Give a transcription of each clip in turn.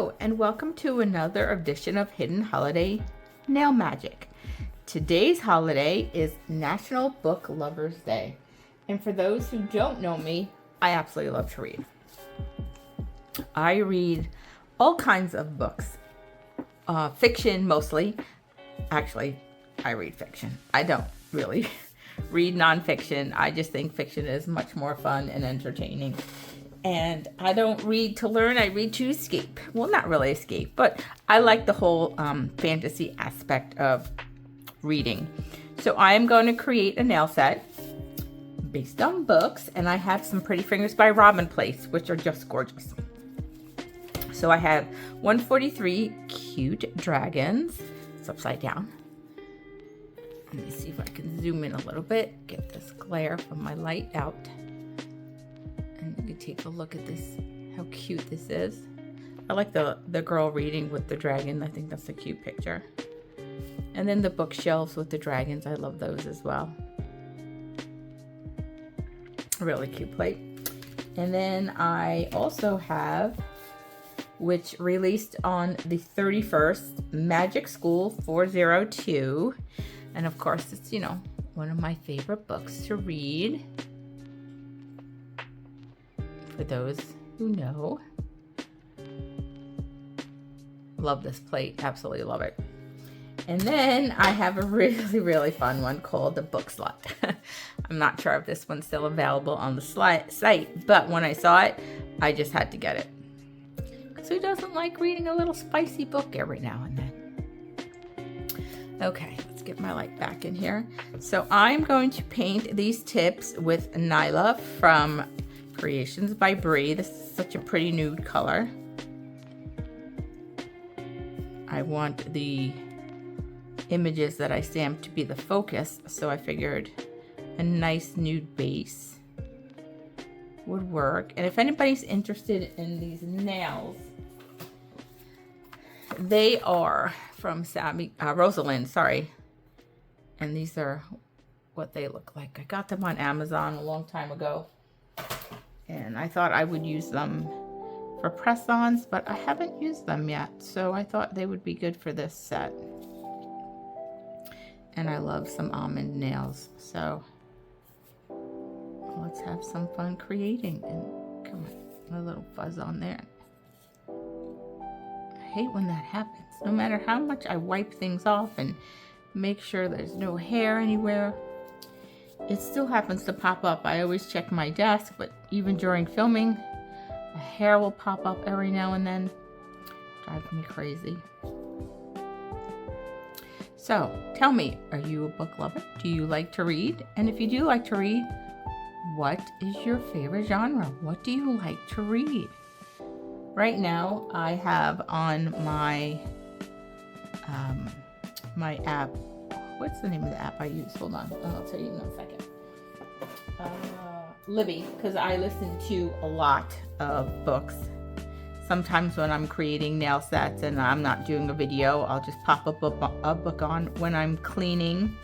Hello, and welcome to another edition of Hidden Holiday Nail Magic. Today's holiday is National Book Lovers Day. And for those who don't know me, I absolutely love to read. I read all kinds of books. Fiction mostly. Actually, I read fiction. I don't really read nonfiction. I just think fiction is much more fun and entertaining. And I don't read to learn, I read to escape. Well, not really escape, but I like the whole fantasy aspect of reading. So I am going to create a nail set based on books, and I have some Pretty Fingers by Robin Place, which are just gorgeous. So I have 143 cute dragons. It's upside down. Let me see if I can zoom in a little bit, get this glare from my light out. And you can take a look at this, how cute this is. I like the girl reading with the dragon. I think that's a cute picture. And then the bookshelves with the dragons. I love those as well. A really cute plate. And then I also have, which released on the 31st, Magic School 402. And of course, it's, you know, one of my favorite books to read. For those who know. Love this plate. Absolutely love it. And then I have a really, really fun one called the Book Slut. I'm not sure if this one's still available on the site, but when I saw it, I just had to get it. Because who doesn't like reading a little spicy book every now and then? Okay, let's get my light back in here. So I'm going to paint these tips with Nyla from Creations by Bree. This is such a pretty nude color. I want the images that I stamped to be the focus, so I figured a nice nude base would work. And if anybody's interested in these nails, they are from Rosalind, sorry. And these are what they look like. I got them on Amazon a long time ago. And I thought I would use them for press-ons, but I haven't used them yet. So I thought they would be good for this set. And I love some almond nails. So let's have some fun creating. And come on, a little fuzz on there. I hate when that happens. No matter how much I wipe things off and make sure there's no hair anywhere, it still happens to pop up. I always check my desk, but even during filming, a hair will pop up every now and then. Drives me crazy. So, tell me, are you a book lover? Do you like to read? And if you do like to read, what is your favorite genre? What do you like to read? Right now, I have on my my app. What's the name of the app I use? Hold on, I'll tell you in a second. Libby, because I listen to a lot of books. Sometimes when I'm creating nail sets and I'm not doing a video, I'll just pop a book on. When I'm cleaning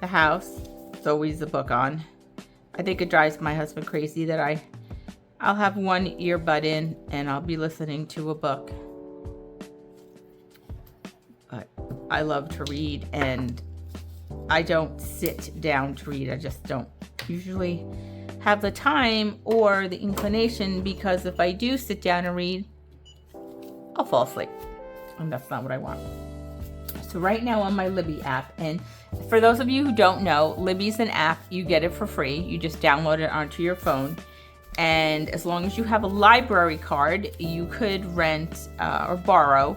the house, it's always a book on. I think it drives my husband crazy that I'll have one earbud in and I'll be listening to a book. But I love to read, and I don't sit down to read. I just don't usually have the time or the inclination, because if I do sit down and read, I'll fall asleep, and that's not what I want. So right now on my Libby app, and for those of you who don't know, Libby's an app. You get it for free. You just download it onto your phone, and as long as you have a library card, you could rent or borrow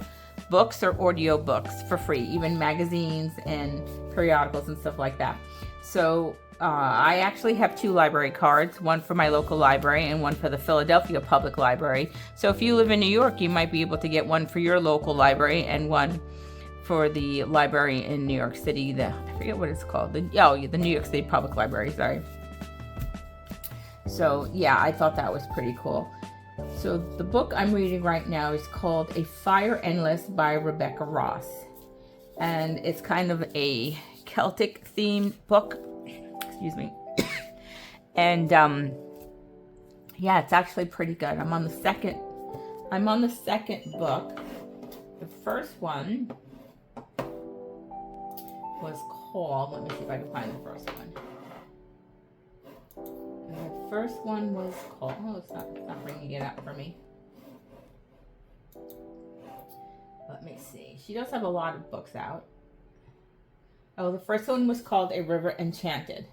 books or audio books for free, even magazines and periodicals and stuff like that. So I actually have 2 library cards, one for my local library and one for the Philadelphia Public Library. So if you live in New York, you might be able to get one for your local library and one for the library in New York City. I forget what it's called. The New York State Public Library, sorry. So yeah, I thought that was pretty cool. So the book I'm reading right now is called A Fire Endless by Rebecca Ross. And it's kind of a Celtic themed book. Excuse me. And yeah, it's actually pretty good. I'm on the second I'm on the second book. The first one was called, let me see if I can find the first one. And the first one was called, oh, it's not bringing it up for me. Let me see. She does have a lot of books out. Oh, the first one was called A River Enchanted.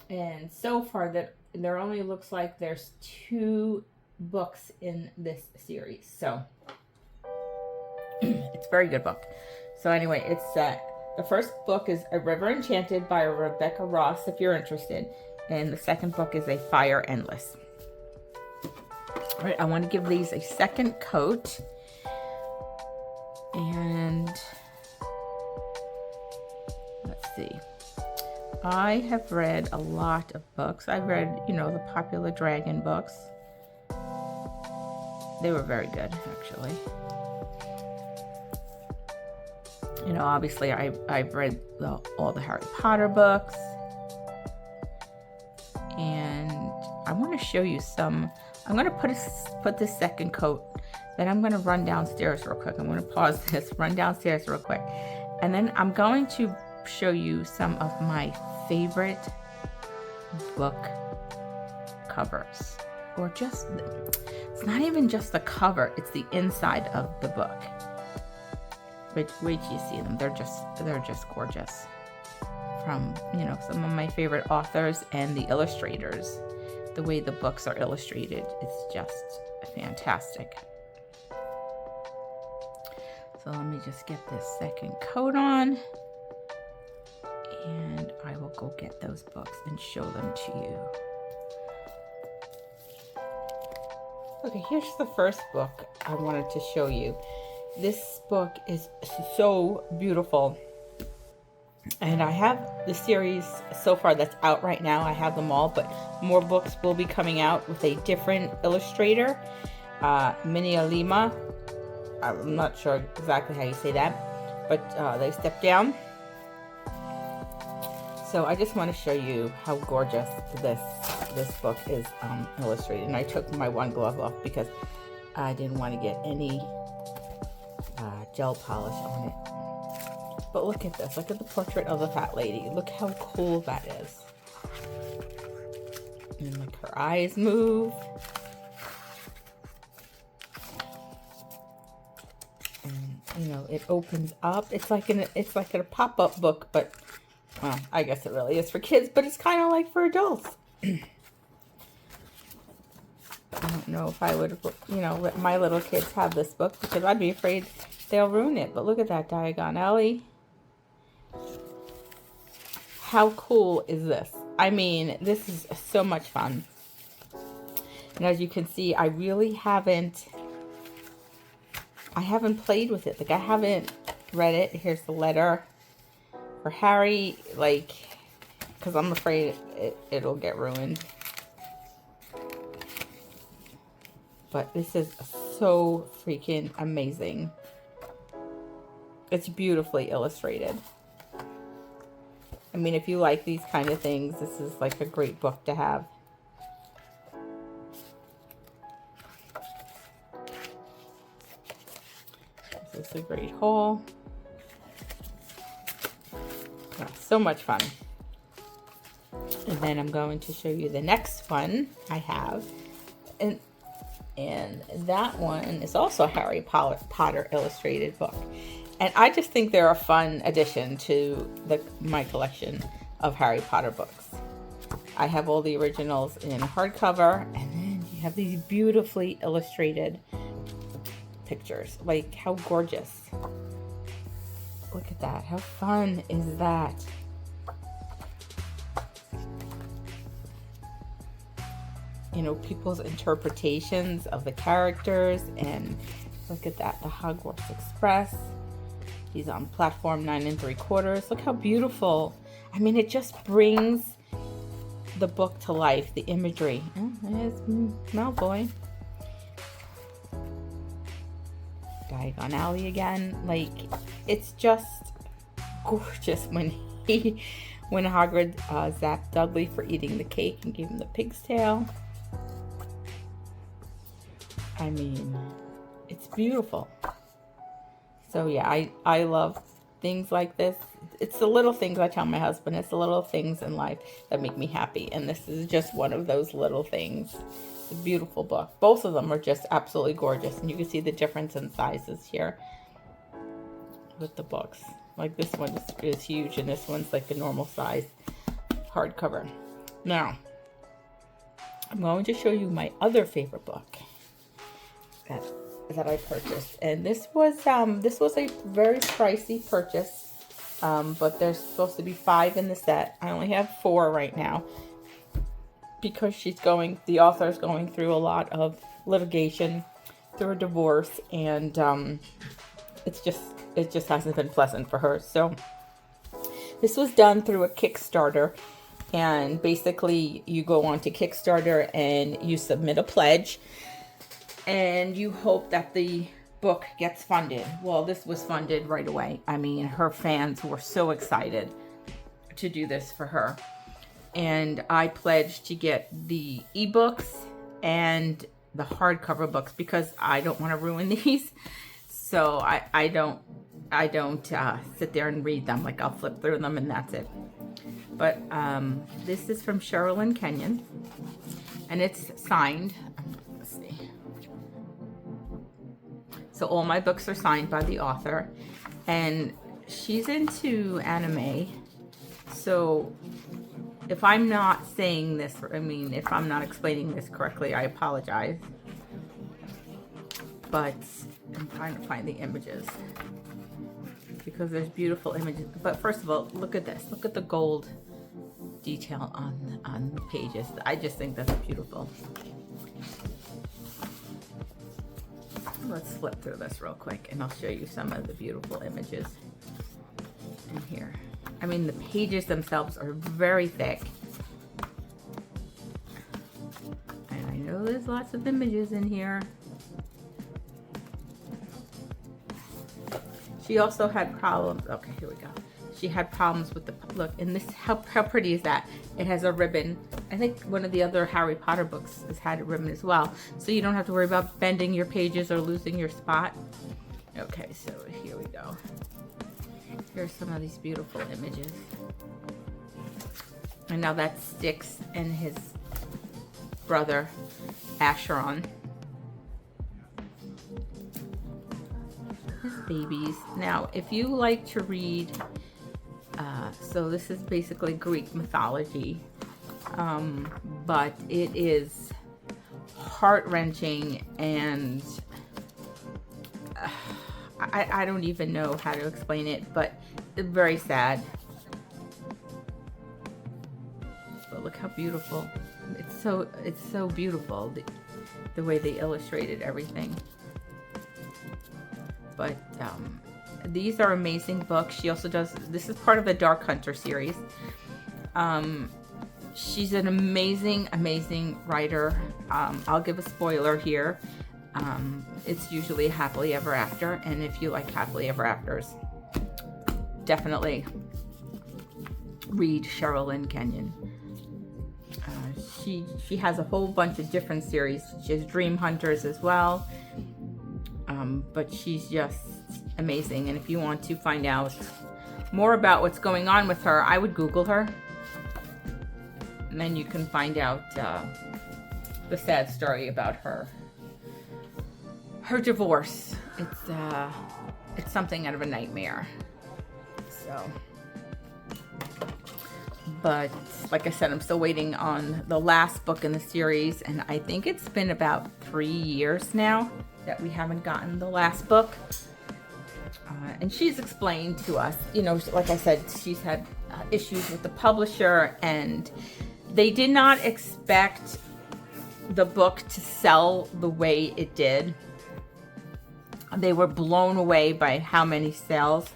And so far, there only looks like there's 2 books in this series. So, it's a very good book. So anyway, it's the first book is A River Enchanted by Rebecca Ross, if you're interested. And the second book is A Fire Endless. All right, I want to give these a second coat. And let's see. I have read a lot of books. I've read, the popular dragon books. They were very good, actually. Obviously I've read all the Harry Potter books. And I want to show you some. I'm going to put this second coat. Then I'm going to run downstairs real quick. I'm going to pause this, run downstairs real quick. And then I'm going to show you some of my favorite book covers. Or just, it's not even just the cover, it's the inside of the book. Wait till you see them. They're just gorgeous. From, some of my favorite authors and the illustrators. The way the books are illustrated, it's just fantastic. So let me just get this second coat on, and I will go get those books and show them to you. Okay, here's the first book I wanted to show you. This book is so beautiful. And I have the series so far that's out right now. I have them all, but more books will be coming out with a different illustrator, Minia Lima. I'm not sure exactly how you say that, but they stepped down. So I just want to show you how gorgeous this book is illustrated. And I took my one glove off because I didn't want to get any gel polish on it. But look at this. Look at the portrait of the fat lady. Look how cool that is. And like her eyes move. And it opens up. It's like a pop-up book, but well, I guess it really is for kids, but it's kind of like for adults. I don't know if I would, let my little kids have this book because I'd be afraid they'll ruin it. But look at that Diagon Alley. How cool is this? I mean, this is so much fun. And as you can see, I really haven't played with it. Like, I haven't read it. Here's the letter for Harry, because I'm afraid it'll get ruined. But this is so freaking amazing. It's beautifully illustrated. I mean, if you like these kind of things, this is like a great book to have. This is a great haul. Oh, so much fun. And then I'm going to show you the next one I have. And that one is also a Harry Potter illustrated book. And I just think they're a fun addition to my collection of Harry Potter books. I have all the originals in hardcover, and then you have these beautifully illustrated pictures. Like, how gorgeous. Look at that. How fun is that? People's interpretations of the characters, and look at that, the Hogwarts Express. He's on platform 9 3/4. Look how beautiful. I mean, it just brings the book to life, the imagery. Oh, there's Malfoy. Diagon Alley again. Like, it's just gorgeous when Hagrid zapped Dudley for eating the cake and gave him the pig's tail. I mean, It's beautiful. So yeah, I love things like this. It's the little things, I tell my husband, it's the little things in life that make me happy. And this is just one of those little things. It's a beautiful book. Both of them are just absolutely gorgeous. And you can see the difference in sizes here with the books. Like this one is huge and this one's like the normal size hardcover. Now, I'm going to show you my other favorite book that I purchased, and this was a very pricey purchase, but there's supposed to be 5 in the set. I only have 4 right now because the author's going through a lot of litigation through a divorce, and it just hasn't been pleasant for her. So this was done through a Kickstarter, and basically you go on to Kickstarter and you submit a pledge and you hope that the book gets funded. Well, this was funded right away. I mean, her fans were so excited to do this for her. And I pledged to get the ebooks and the hardcover books because I don't want to ruin these. So I don't sit there and read them. Like, I'll flip through them and that's it. But this is from Sherilyn Kenyon, and it's signed. Let's see. So all my books are signed by the author, and she's into anime. So if I'm not saying this, if I'm not explaining this correctly, I apologize. But I'm trying to find the images because there's beautiful images. But first of all, look at this. Look at the gold detail on the pages. I just think that's beautiful. Let's flip through this real quick and I'll show you some of the beautiful images in here. I mean, the pages themselves are very thick. And I know there's lots of images in here. She also had problems. Okay, here we go. She had problems with the look. And this, how pretty is that? It has a ribbon. I think one of the other Harry Potter books has had a ribbon as well, so you don't have to worry about bending your pages or losing your spot. Okay, so here we go. Here's some of these beautiful images. And now that's Styx and his brother Acheron. His babies. Now, if you like to read, so this is basically Greek mythology, but it is heart-wrenching, and I don't even know how to explain it, but it's very sad. But look how beautiful. It's so beautiful, the way they illustrated everything. But these are amazing books. She also does, this is part of the Dark Hunter series. She's an amazing writer. I'll give a spoiler here. It's usually happily ever after, and if you like happily ever afters, definitely read Sherilyn Kenyon. She has a whole bunch of different series. She has Dream Hunters as well. But she's just amazing, and if you want to find out more about what's going on with her, I would Google her, and then you can find out the sad story about her divorce. It's something out of a nightmare. So, but like I said, I'm still waiting on the last book in the series, and I think it's been about 3 years now that we haven't gotten the last book. And she's explained to us, you know, like I said, she's had issues with the publisher, and they did not expect the book to sell the way it did. They were blown away by how many sales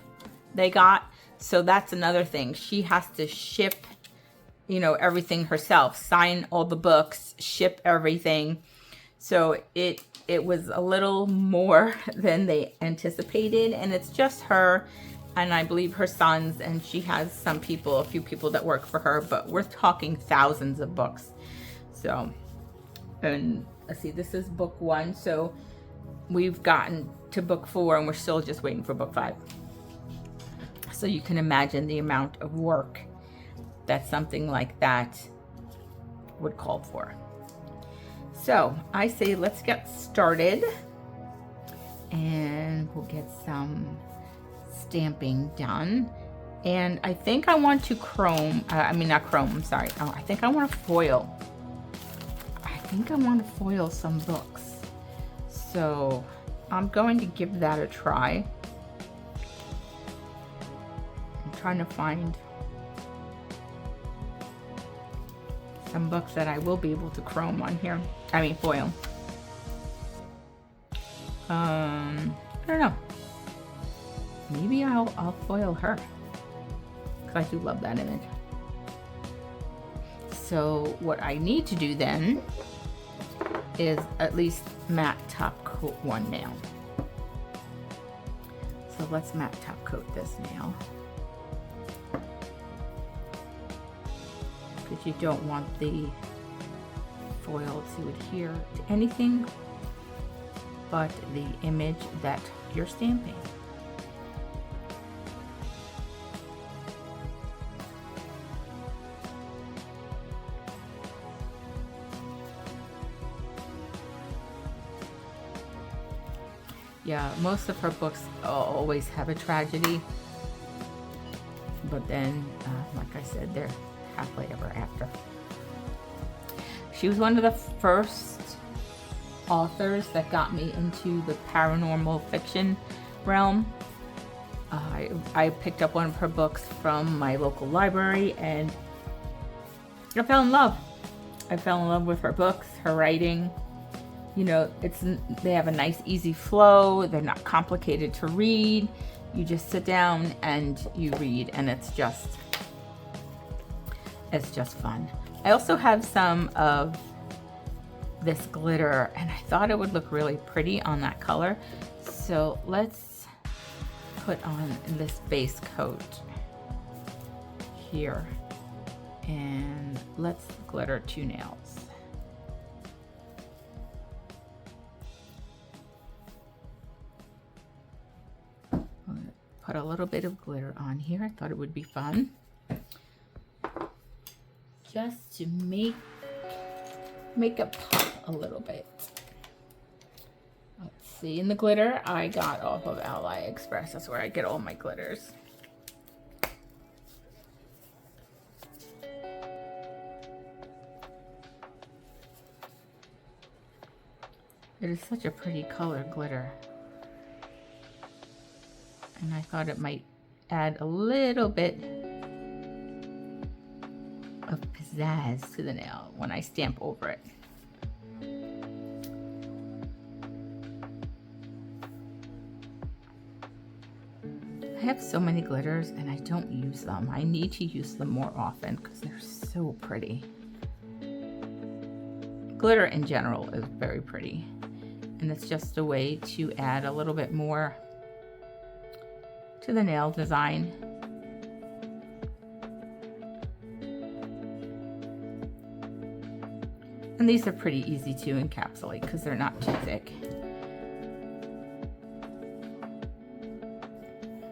they got. So that's another thing. She has to ship, you know, everything herself, sign all the books, ship everything. So it was a little more than they anticipated, and it's just her and I believe her sons, and she has a few people that work for her, but we're talking thousands of books. So, and let's see, this is book 1. So we've gotten to book 4 and we're still just waiting for book 5. So you can imagine the amount of work that something like that would call for. So I say let's get started and we'll get some stamping done. And I think I want to I think I want to foil. I think I want to foil some books. So I'm going to give that a try. I'm trying to find some books that I will be able to chrome on here. Foil. I don't know. Maybe I'll foil her. I do love that image. So what I need to do then is at least matte top coat one nail. So let's matte top coat this nail. Because you don't want the foil to adhere to anything but the image that you're stamping. Yeah, most of her books always have a tragedy, but then, like I said, they're happily ever after. She was one of the first authors that got me into the paranormal fiction realm. I picked up one of her books from my local library and I fell in love. I fell in love with her books, her writing. You know, they have a nice easy flow. They're not complicated to read. You just sit down and you read and it's just fun. I also have some of this glitter and I thought it would look really pretty on that color. So let's put on this base coat here and let's glitter 2 nails. Put a little bit of glitter on here. I thought it would be fun. Just to make it pop a little bit. Let's see. And the glitter I got off of Ally Express. That's where I get all my glitters. It is such a pretty color, glitter. And I thought it might add a little bit of pizzazz to the nail when I stamp over it. I have so many glitters and I don't use them. I need to use them more often because they're so pretty. Glitter in general is very pretty. And it's just a way to add a little bit more to the nail design. And these are pretty easy to encapsulate because they're not too thick.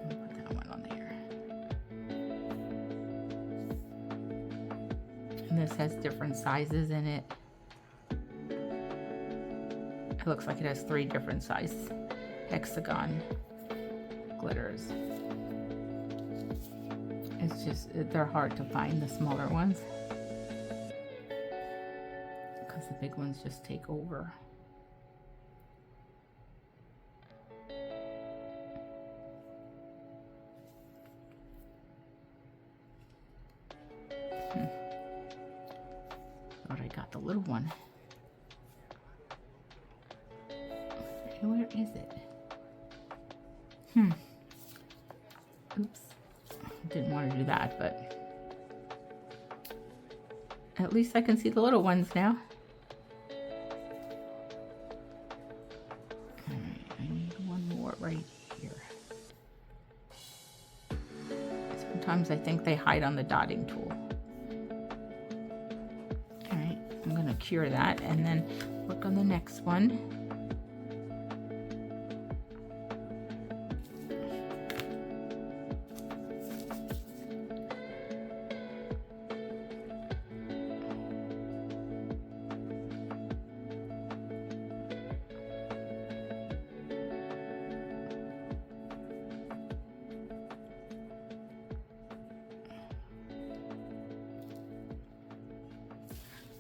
I'll put that one on there. And this has different sizes in it. It looks like it has 3 different size hexagon glitters. It's just, they're hard to find, the smaller ones, because the big ones just take over. Thought I got the little one. Where is it? Oops. Didn't want to do that, but at least I can see the little ones now. Alright, I need one more right here. Sometimes I think they hide on the dotting tool. Alright, I'm going to cure that and then work on the next one.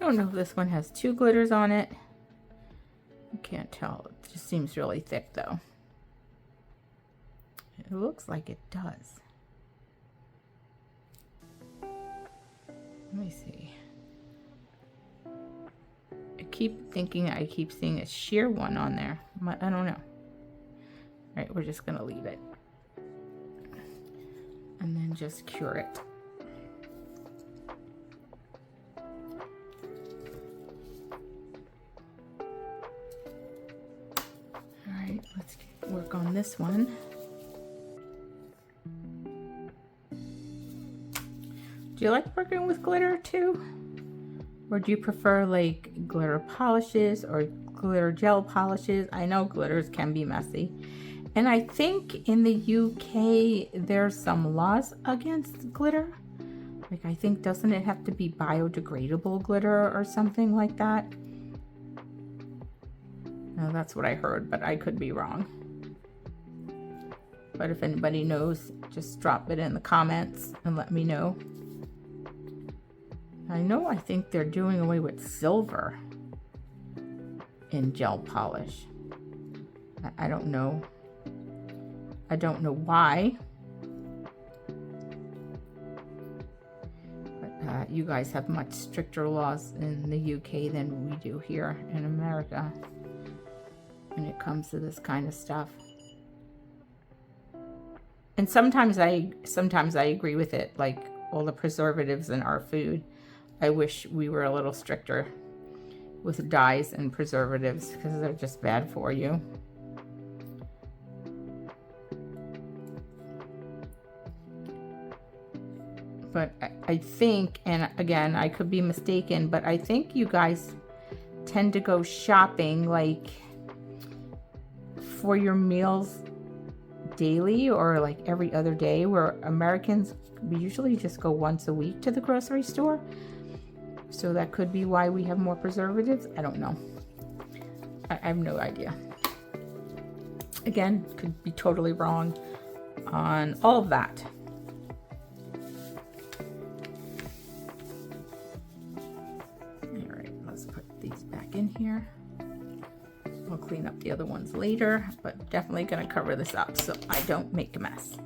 don't know if this one has 2 glitters on it. I can't tell. It just seems really thick though. It looks like it does. Let me see. I keep thinking I keep seeing a sheer one on there. I don't know. All right, we're just gonna leave it. And then just cure it. All right, let's work on this one. Do you like working with glitter too? Or do you prefer like glitter polishes or glitter gel polishes? I know glitters can be messy. And I think in the UK, there's some laws against glitter. Like I think, doesn't it have to be biodegradable glitter or something like that? No, that's what I heard, but I could be wrong. But if anybody knows, just drop it in the comments and let me know. I think they're doing away with silver in gel polish. I don't know. I don't know why. But you guys have much stricter laws in the UK than we do here in America when it comes to this kind of stuff. And sometimes I agree with it, like all the preservatives in our food. I wish we were a little stricter with dyes and preservatives because they're just bad for you. But I think, and again, I could be mistaken, but I think you guys tend to go shopping like for your meals daily or like every other day, where Americans, we usually just go once a week to the grocery store. So that could be why we have more preservatives. I don't know. I have no idea. Again, could be totally wrong on all of that. All right, let's put these back in here. We'll clean up the other ones later, but definitely gonna cover this up so I don't make a mess.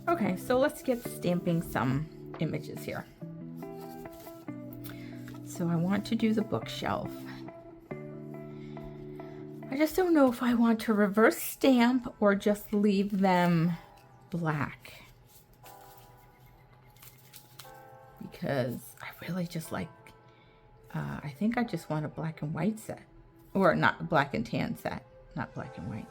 Okay, so let's get stamping some images here. So I want to do the bookshelf. I just don't know if I want to reverse stamp or just leave them black. Because I really just like, I think I just want a black and white set. Or not black and tan set, not black and white.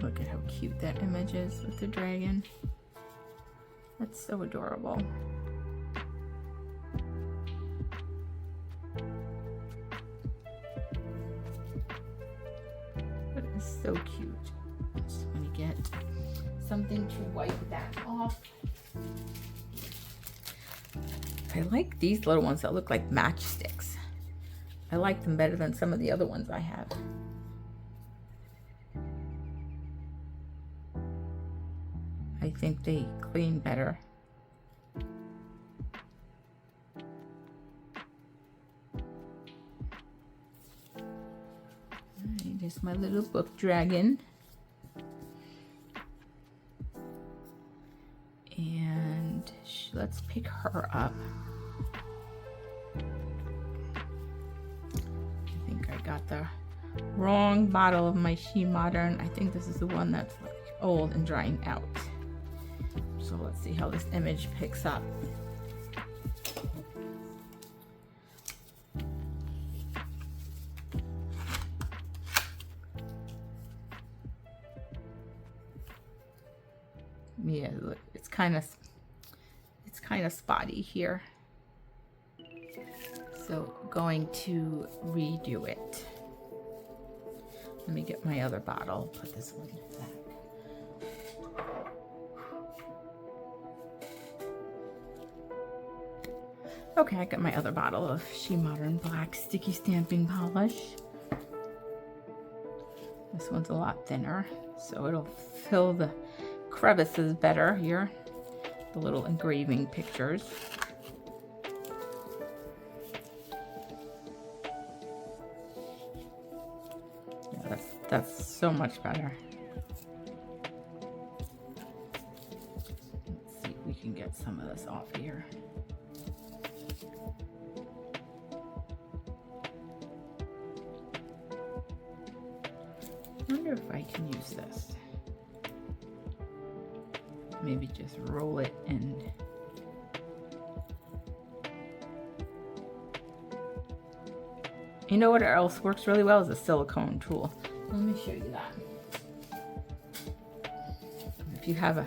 Look at how cute that image is with the dragon. That's so adorable. That is so cute. I just want to get something to wipe that off. I like these little ones that look like matchsticks. I like them better than some of the other ones I have. I think they clean better. Alright, there's my little book dragon. And let's pick her up. I think I got the wrong bottle of my She Modern. I think this is the one that's like old and drying out. So let's see how this image picks up. Yeah, look, it's kind of spotty here. So going to redo it. Let me get my other bottle, put this one back. Okay, I got my other bottle of She Modern Black Sticky Stamping Polish. This one's a lot thinner, so it'll fill the crevices better here. The little engraving pictures. Yeah, that's so much better. Let's see if we can get some of this off here. I wonder if I can use this. Maybe just roll it and you know what else works really well is a silicone tool. Let me show you that. If you have a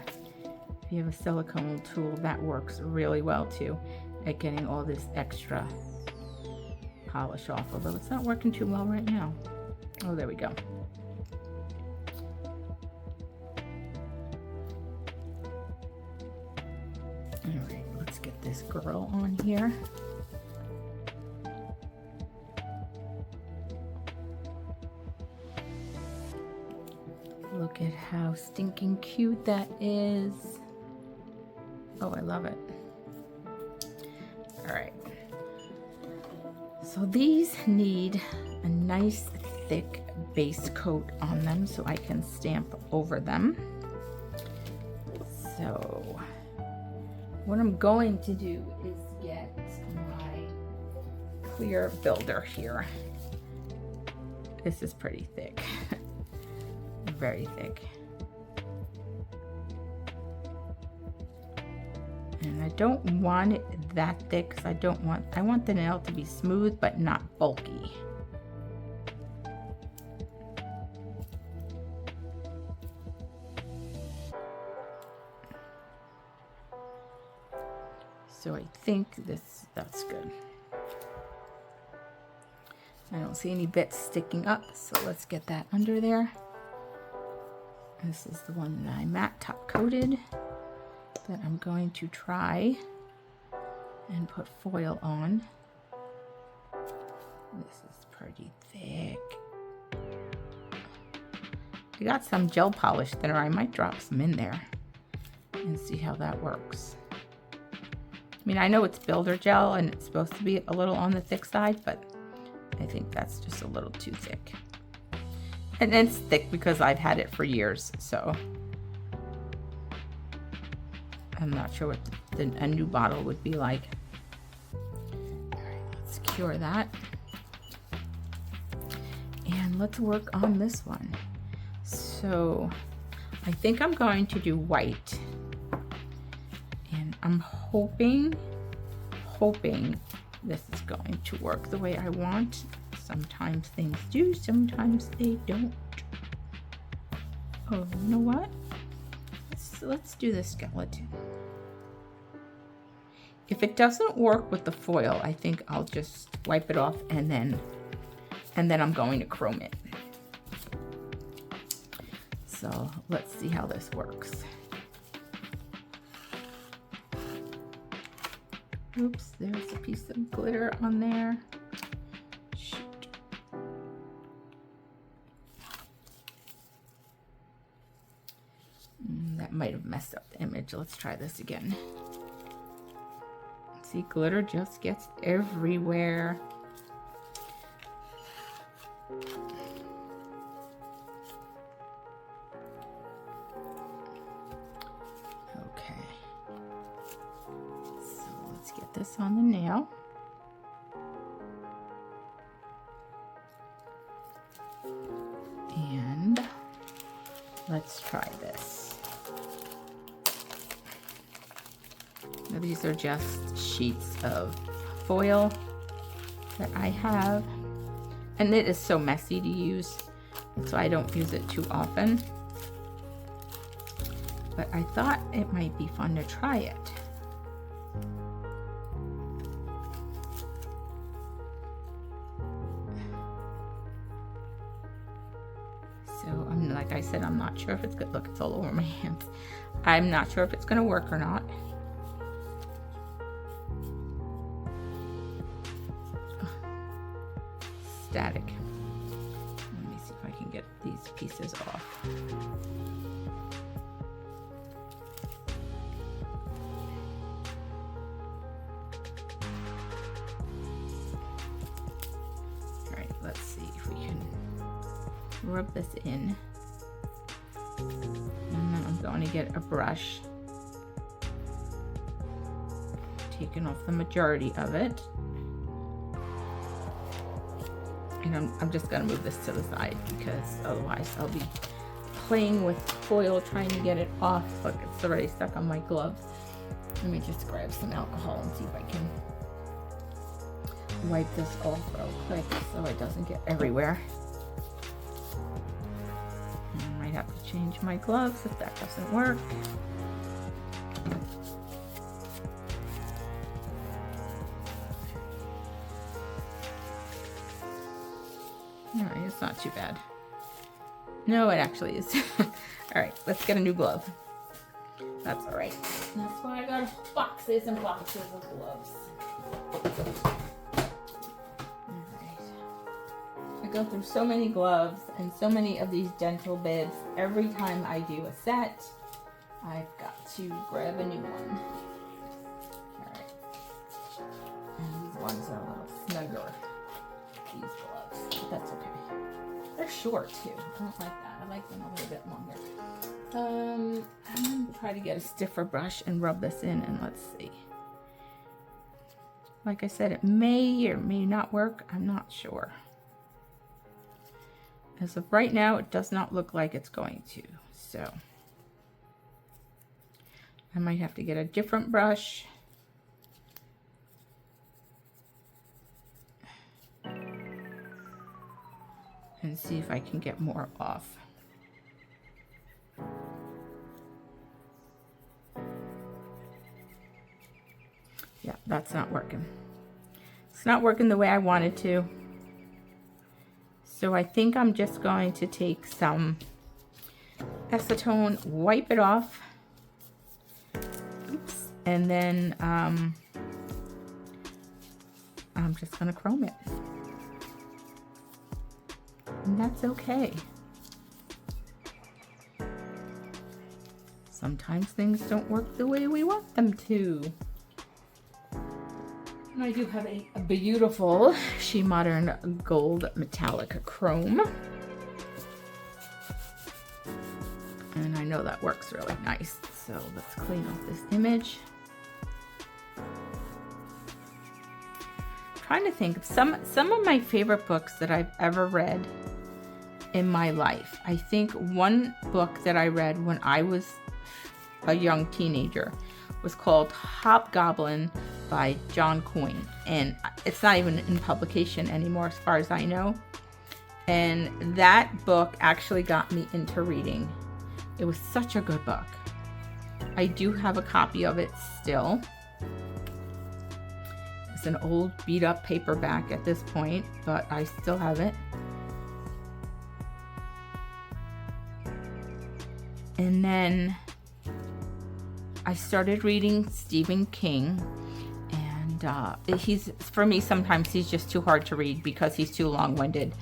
silicone tool, that works really well too at getting all this extra polish off, although it's not working too well right now. Oh, there we go. All right, let's get this girl on here. Look at how stinking cute that is. Oh, I love it. All right. So these need a nice thick base coat on them so I can stamp over them. So what I'm going to do is get my clear builder here. This is pretty thick. Very thick. And I don't want it that thick because I want the nail to be smooth but not bulky. So I think that's good. I don't see any bits sticking up, so let's get that under there. This is the one that I matte top coated that I'm going to try and put foil on. This is pretty thick. I got some gel polish thinner. I might drop some in there and see how that works. I mean, I know it's builder gel and it's supposed to be a little on the thick side, but I think that's just a little too thick. And it's thick because I've had it for years, so I'm not sure what a new bottle would be like. All right, let's cure that. And let's work on this one. So I think I'm going to do white. And I'm hoping this is going to work the way I want. Sometimes things do, sometimes they don't. Oh, you know what? Let's do the skeleton. If it doesn't work with the foil, I think I'll just wipe it off and then I'm going to chrome it. So let's see how this works. Oops, there's a piece of glitter on there. Shoot. That might have messed up the image. Let's try this again. See, glitter just gets everywhere. Okay. So let's get this on the nail. And let's try this. Now these are just sheets of foil that I have. And it is so messy to use, so I don't use it too often. But I thought it might be fun to try it. So like I said, I'm not sure if it's good. Look, it's all over my hands. I'm not sure if it's gonna work or not. static. Let me see if I can get these pieces off. All right, let's see if we can rub this in. And then I'm going to get a brush, taking off the majority of it. And I'm just going to move this to the side because otherwise I'll be playing with foil trying to get it off. Look, it's already stuck on my gloves. Let me just grab some alcohol and see if I can wipe this off real quick so it doesn't get everywhere. I might have to change my gloves if that doesn't work. No, it's not too bad. No, it actually is. All right, let's get a new glove. That's all right. That's why I got boxes and boxes of gloves. All right. I go through so many gloves and so many of these dental bibs. Every time I do a set, I've got to grab a new one. All right. And these ones are a little snugger. These gloves, but that's okay. They're short too. I don't like that. I like them a little bit longer. I'm gonna try to get a stiffer brush and rub this in, and let's see. Like I said, it may or may not work. I'm not sure. As of right now, it does not look like it's going to. So I might have to get a different brush. And see if I can get more off. Yeah, that's not working. It's not working the way I wanted to. So I think I'm just going to take some acetone, wipe it off. Oops. And then I'm just gonna chrome it. And that's okay. Sometimes things don't work the way we want them to. And I do have a beautiful She Modern Gold Metallic Chrome. And I know that works really nice. So let's clean off this image. I'm trying to think of some of my favorite books that I've ever read in my life. I think one book that I read when I was a young teenager was called Hobgoblin by John Coyne, and it's not even in publication anymore as far as I know. And that book actually got me into reading. It was such a good book. I do have a copy of it still. It's an old beat up paperback at this point, but I still have it. And then I started reading Stephen King, and for me, sometimes he's just too hard to read because he's too long-winded.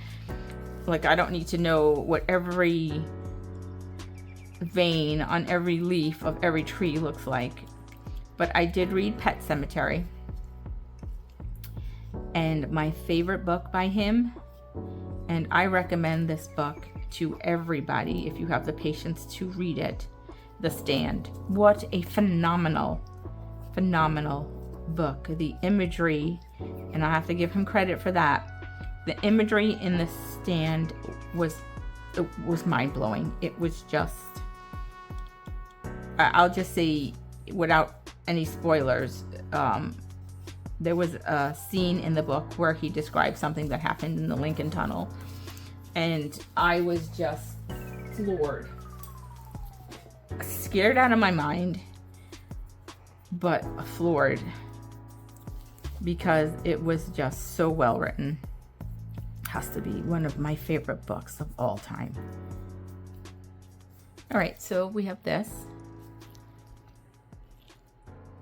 Like, I don't need to know what every vein on every leaf of every tree looks like. But I did read Pet Sematary, and my favorite book by him, and I recommend this book to everybody if you have the patience to read it, The Stand. What a phenomenal book. The imagery, and I have to give him credit for that, the imagery in The Stand was mind-blowing. It was just, I'll just say without any spoilers, there was a scene in the book where he described something that happened in the Lincoln Tunnel, and I was just floored. Scared out of my mind, but floored because it was just so well written. Has to be one of my favorite books of all time. All right, so we have this.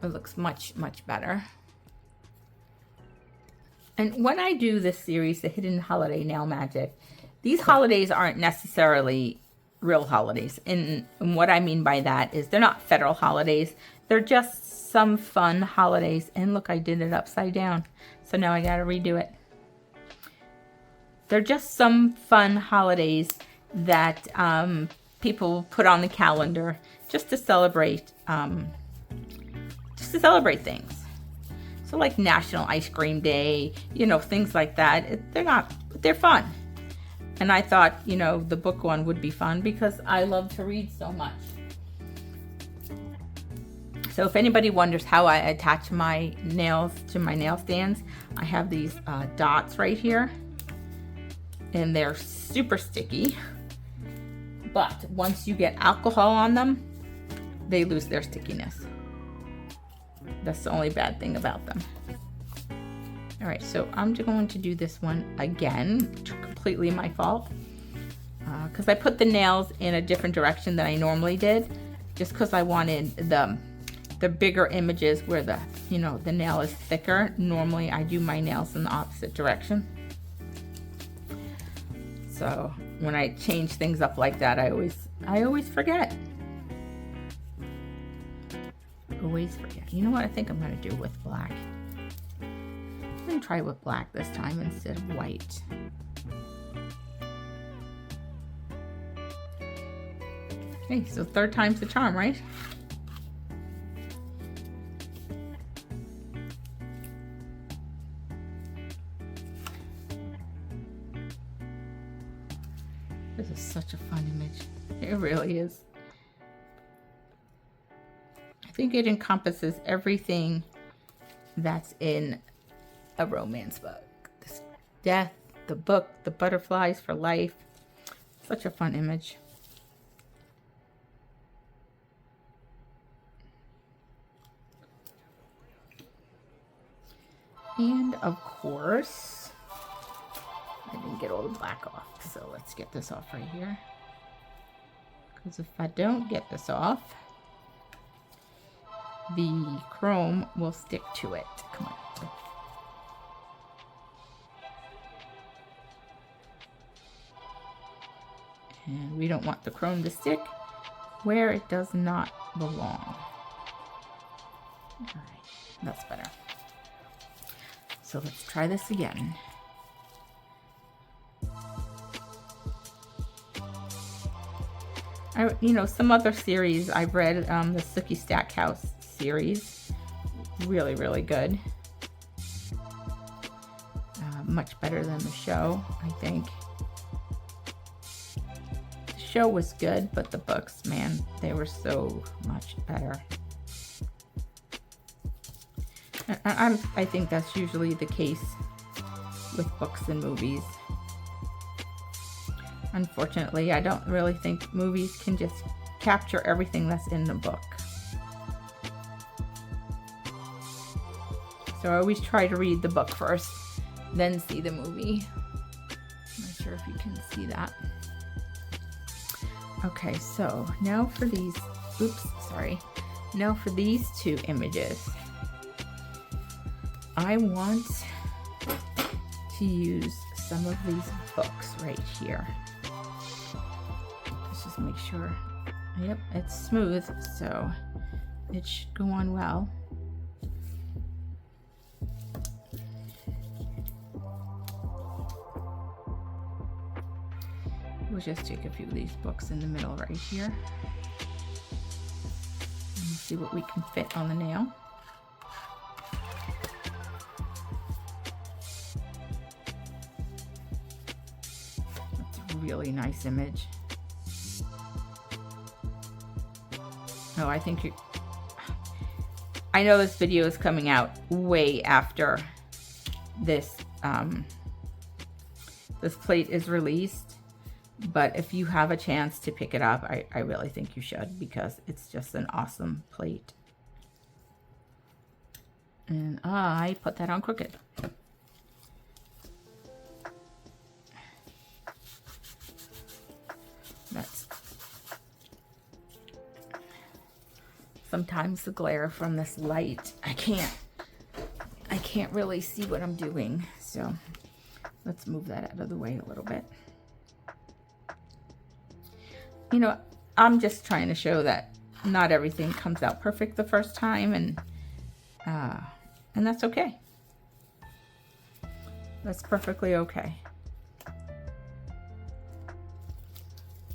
It looks much better. And when I do this series, the Hidden Holiday Nail Magic, these holidays aren't necessarily real holidays. And what I mean by that is they're not federal holidays. They're just some fun holidays. And look, I did it upside down. So now I got to redo it. They're just some fun holidays that people put on the calendar just to celebrate things. So like National Ice Cream Day, you know, things like that. They're fun. And I thought, you know, the book one would be fun because I love to read so much. So if anybody wonders how I attach my nails to my nail stands, I have these dots right here. And they're super sticky. But once you get alcohol on them, they lose their stickiness. That's the only bad thing about them. All right, so I'm going to do this one again. Completely my fault. Because I put the nails in a different direction than I normally did. Just because I wanted the bigger images where the nail is thicker. Normally I do my nails in the opposite direction. So when I change things up like that, I always forget. Always forget. You know what I think I'm going to do with black? I'm going to try with black this time instead of white. Okay, so third time's the charm, right? This is such a fun image. It really is. I think it encompasses everything that's in a romance book. The death, the book, the butterflies for life. Such a fun image. And of course, I didn't get all the black off, so let's get this off right here. Because if I don't get this off, the chrome will stick to it. Come on. And we don't want the chrome to stick where it does not belong. All right, that's better. So let's try this again. Some other series I've read, the Sookie Stackhouse series, really, really good. Much better than the show, I think. The show was good, but the books, man, they were so much better. I think that's usually the case with books and movies. Unfortunately, I don't really think movies can just capture everything that's in the book. So I always try to read the book first, then see the movie. I'm not sure if you can see that. Okay, so now for these, now for these two images. I want to use some of these books right here. Let's just make sure. Yep, it's smooth, so it should go on well. We'll just take a few of these books in the middle right here. And see what we can fit on the nail. Really nice image. Oh, I know this video is coming out way after this this plate is released, but if you have a chance to pick it up, I really think you should, because it's just an awesome plate. And I put that on crooked. Sometimes the glare from this light, I can't really see what I'm doing. So let's move that out of the way a little bit. You know, I'm just trying to show that not everything comes out perfect the first time, and that's okay. That's perfectly okay.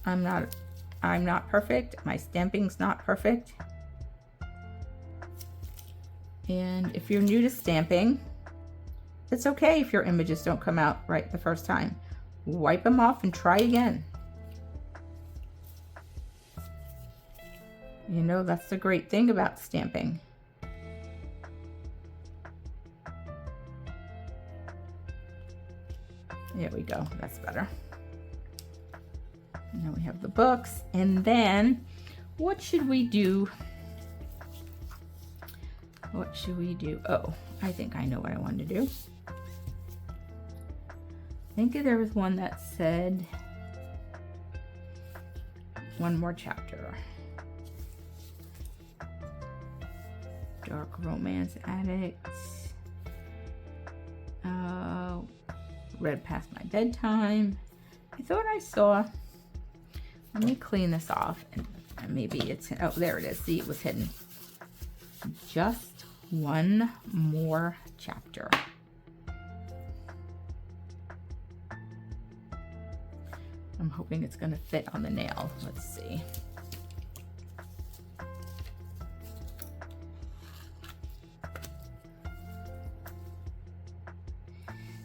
I'm not perfect. My stamping's not perfect. And if you're new to stamping, it's okay if your images don't come out right the first time. Wipe them off and try again. You know, that's the great thing about stamping. There we go, that's better. Now we have the books, and then what should we do? What should we do? Oh, I think I know what I want to do. I think there was one that said one more chapter. Dark Romance Addicts. Read Past My Bedtime. I thought I saw. Let me clean this off, and maybe it's, oh, there it is. See, it was hidden. Just one more chapter. I'm hoping it's going to fit on the nail. Let's see.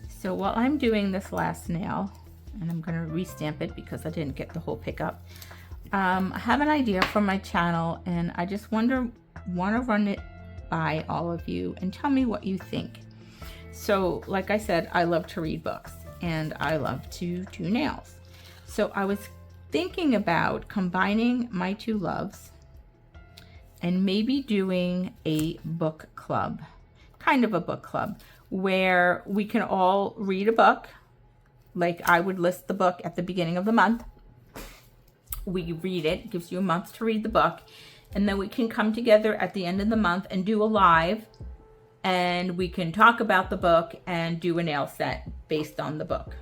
So while I'm doing this last nail, and I'm going to restamp it because I didn't get the whole pickup, I have an idea for my channel, and I just want to run it by all of you and tell me what you think. So like I said, I love to read books and I love to do nails. So I was thinking about combining my two loves and maybe doing a book club, kind of a book club, where we can all read a book. Like I would list the book at the beginning of the month. We read it, gives you a month to read the book. And then we can come together at the end of the month and do a live, and we can talk about the book and do a nail set based on the book.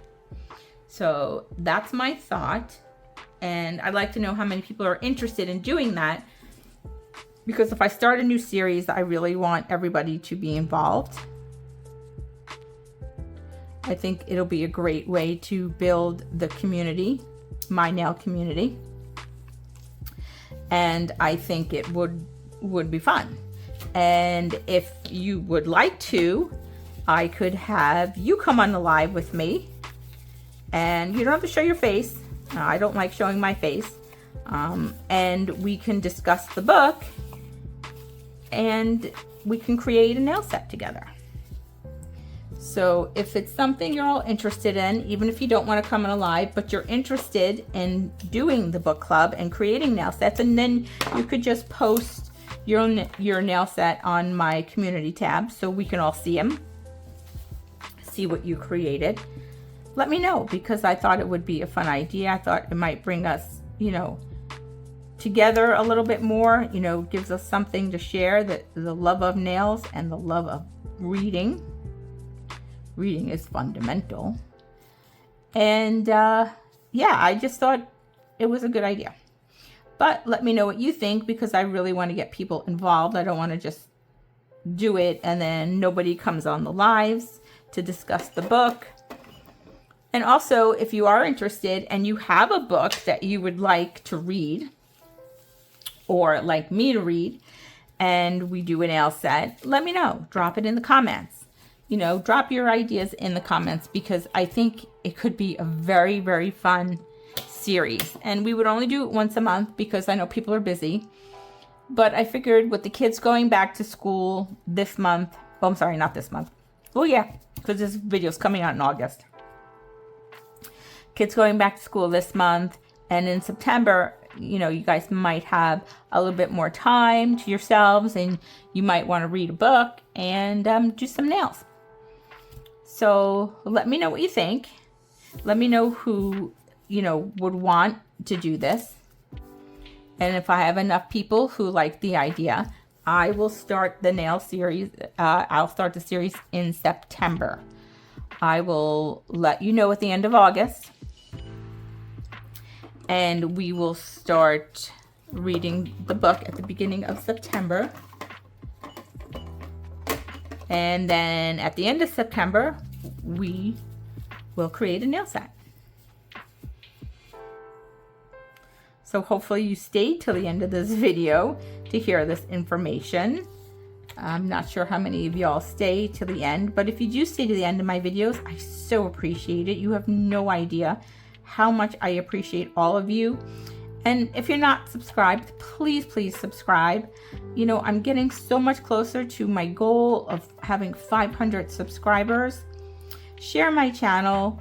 So that's my thought. And I'd like to know how many people are interested in doing that, because if I start a new series, I really want everybody to be involved. I think it'll be a great way to build the community, my nail community. And I think it would be fun. And if you would like to, I could have you come on the live with me. And you don't have to show your face. I don't like showing my face. And we can discuss the book, and we can create a nail set together. So if it's something you're all interested in, even if you don't want to come on a live, but you're interested in doing the book club and creating nail sets, and then you could just post your nail set on my community tab so we can all see them, see what you created. Let me know, because I thought it would be a fun idea. I thought it might bring us, you know, together a little bit more, you know, gives us something to share, the love of nails and the love of reading. Reading is fundamental. And yeah, I just thought it was a good idea. But let me know what you think, because I really want to get people involved. I don't want to just do it and then nobody comes on the lives to discuss the book. And also, if you are interested and you have a book that you would like to read, or like me to read, and we do a nail set, let me know. Drop it in the comments. You know, drop your ideas in the comments, because I think it could be a very, very fun series. And we would only do it once a month because I know people are busy. But I figured with the kids going back to school this month, oh, I'm sorry, not this month. Oh yeah, because this video's coming out in August. Kids going back to school this month, and in September, you know, you guys might have a little bit more time to yourselves, and you might want to read a book and do some nails. So let me know what you think. Let me know who, you know, would want to do this. And if I have enough people who like the idea, I will start the nail series. I'll start the series in September. I will let you know at the end of August. And we will start reading the book at the beginning of September. And then at the end of September, we will create a nail set. So hopefully you stay till the end of this video to hear this information. I'm not sure how many of y'all stay till the end, but if you do stay to the end of my videos, I so appreciate it. You have no idea how much I appreciate all of you. And if you're not subscribed, please, please subscribe. You know, I'm getting so much closer to my goal of having 500 subscribers. Share my channel,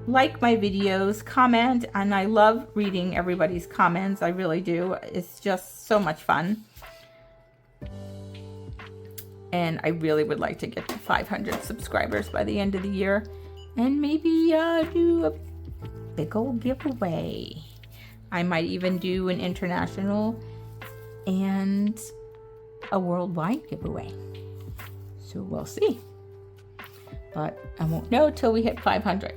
like my videos, comment, and I love reading everybody's comments. I really do. It's just so much fun. And I really would like to get to 500 subscribers by the end of the year. And maybe do a big old giveaway. I might even do an international and a worldwide giveaway. So we'll see. But I won't know till we hit 500.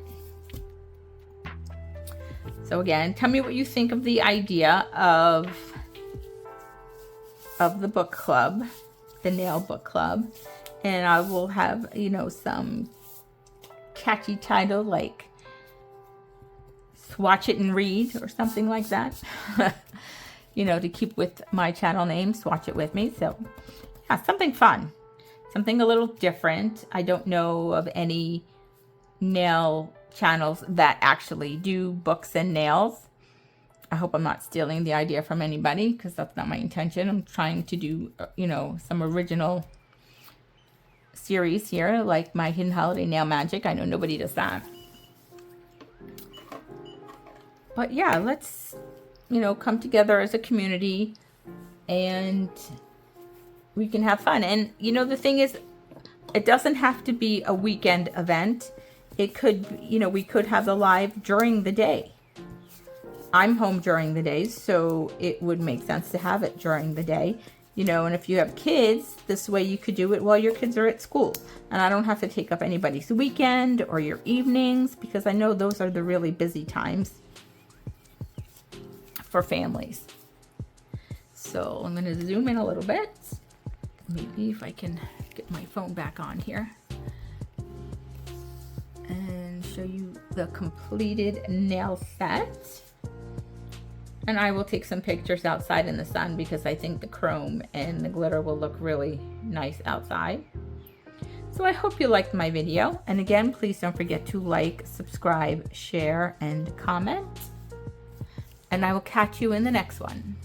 So again, tell me what you think of the idea of the book club, the nail book club. And I will have, you know, some catchy title like Swatch It and Read or something like that. You know, to keep with my channel name, Swatch It With Me. So yeah, something fun, something a little different. I don't know of any nail channels that actually do books and nails. I hope I'm not stealing the idea from anybody, because that's not my intention. I'm trying to do, you know, some original series here, like my Hidden Holiday Nail Magic. I know nobody does that. But yeah, let's, you know, come together as a community and we can have fun. And, you know, the thing is, it doesn't have to be a weekend event. It could, you know, we could have the live during the day. I'm home during the days, so it would make sense to have it during the day. You know, and if you have kids, this way you could do it while your kids are at school. And I don't have to take up anybody's weekend or your evenings, because I know those are the really busy times for families. So I'm going to zoom in a little bit. Maybe if I can get my phone back on here and show you the completed nail set. And I will take some pictures outside in the sun, because I think the chrome and the glitter will look really nice outside. So I hope you liked my video. And again, please don't forget to like, subscribe, share, and comment. And I will catch you in the next one.